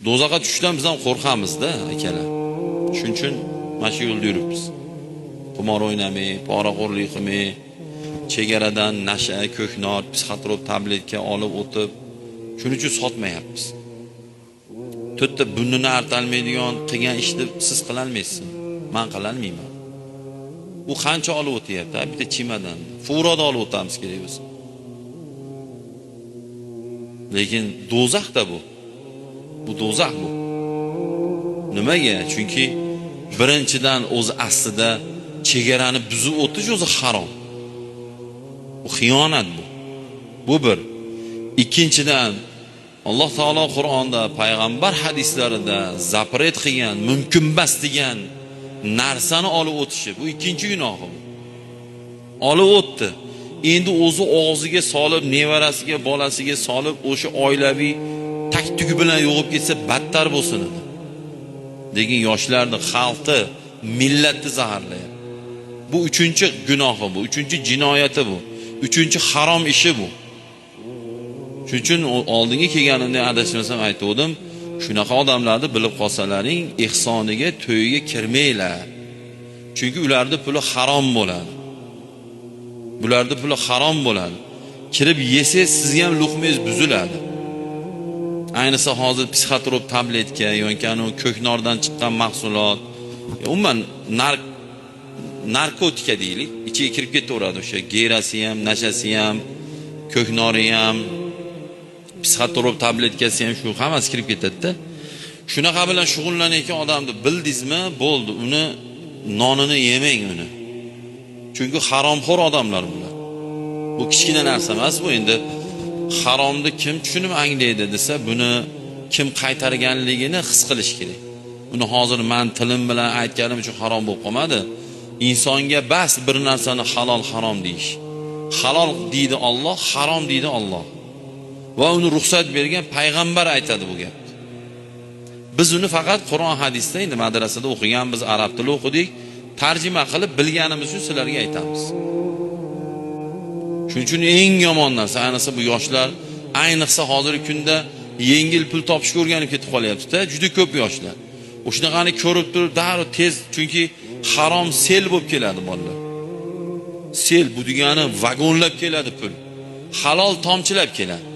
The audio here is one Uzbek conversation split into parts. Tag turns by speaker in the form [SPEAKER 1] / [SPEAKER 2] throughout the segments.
[SPEAKER 1] do'zaxga tushishdan biz ham qo'rqamiz-da, akalar. Shuning uchun mana shu yo'lda yuribmiz. Qimor o'ynamay, poraxo'rlik qilmay, chegaradan nasha, ko'knor, psixotrop tabletka olib o'tib, shuning uchun sotmayapmiz. To'rtta bunini artalmaydigan qilgan ishni siz qila olmaysiz. Men qila olmayman. U qancha olib o'tyapti? Bitta chimadan. Furoda olib o'tamiz kerak biz. Lekin do'zaxda bu. Bu do'zax bu. Nimaga? Chunki birinchidan o'zi aslida chegarani buzib o'tish o'zi harom. Bu xiyonat bu. Bu bir. Ikkinchidan Alloh taolo Qur'onda, payg'ambar hadislarida zapret qilgan, mumkinmas degan narsani olib o'tishi, bu ikkinchi gunohi. Olib o'tdi. Endi o'zi og'ziga solib, nevarasiga, bolasiga solib, o'sha oilaviy taktugi bilan yo'g'ib ketsa battar bo'lsin edi. Lekin yoshlarni, xalqni, millatni zaharlayapti. Bu uchinchi gunohi bu, uchinchi jinoyati bu, uchinchi harom ishi bu. Shuning uchun oldinga kelganimda adashmasam aytdim, shunaqa odamlarni bilib qolsalaring, ehsoniga, to'yiga kirmanglar. Chunki ularning puli harom bo'ladi. Bularning puli harom bo'ladi. Kirib yesangiz, sizga ham luqmangiz buziladi. Ayniqsa hozir psixotrop tabletka yoki ko'knordan chiqqan mahsulot, umuman narkotika deylik, ichiga kirib ketaveradi o'sha gerasi ham, nashasi ham, ko'knori ham, psixotrop tabletkasi ham shu hammasi kirib ketadi-da. Shunaqa bilan shug'ullanayotgan odamni bildingizmi, bo'ldi, uni nonini yemang uni. Chunki haromxo'r odamlar bular. Bu kichkina narsa emas bu endi. Haromni kim tushunib anglaydi desa, buni kim qaytarganligini his qilish kerak. Uni hozir men tilim bilan aytganim uchun harom bo'lib qolmadi. Insonga bas bir narsani halol harom deyish. Halol deydi Alloh, harom deydi Alloh. Va uni ruxsat bergan payg'ambar aytadi bu gapni. Biz uni faqat Qur'on hadisda endi madrasada o'qigan, biz arab tili o'qidik, tarjima qilib bilganimiz uchun sizlarga aytamiz. Shuning uchun eng yomon narsa, ayniqsa bu yoshlar, ayniqsa hozirgi kunda yengil pul topishga o'rganib ketib qolyapti-da, juda ko'p yoshlar. O'shunaqani ko'rib turib, darrov tez, chunki harom sel bo'lib keladi bolalar. Sel bu degani vagonlab keladi pul. Halol tomchilab keladi.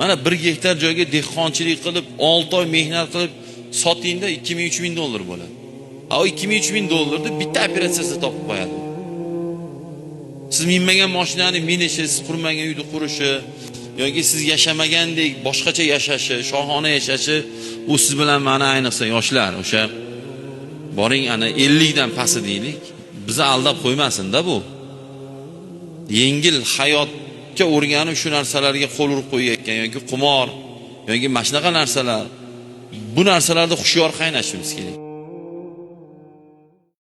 [SPEAKER 1] Mana 1 gektar joyga dehqonchilik qilib, 6 oy mehnat qilib sotingda 2000-3000 dollar bo'ladi. O 2000-3000 dollarni bitta operatsiyasida topib qo'yadi. Siz minmagan mashinani minishi, siz qurmagan uyni qurishi yoki siz yashamagandek boshqacha yashashi, shohona yashashi, u siz bilan mana ayniqsa yoshlar, o'sha boring ana 50 dan pasti deylik, bizni aldab qo'ymasin-da bu. Yengil hayotga o'rganib shu narsalarga qo'l urib qo'yayotgan yoki qimor yoki mana shunaqa narsalar, bu narsalarda hushyor qaynashimiz kerak.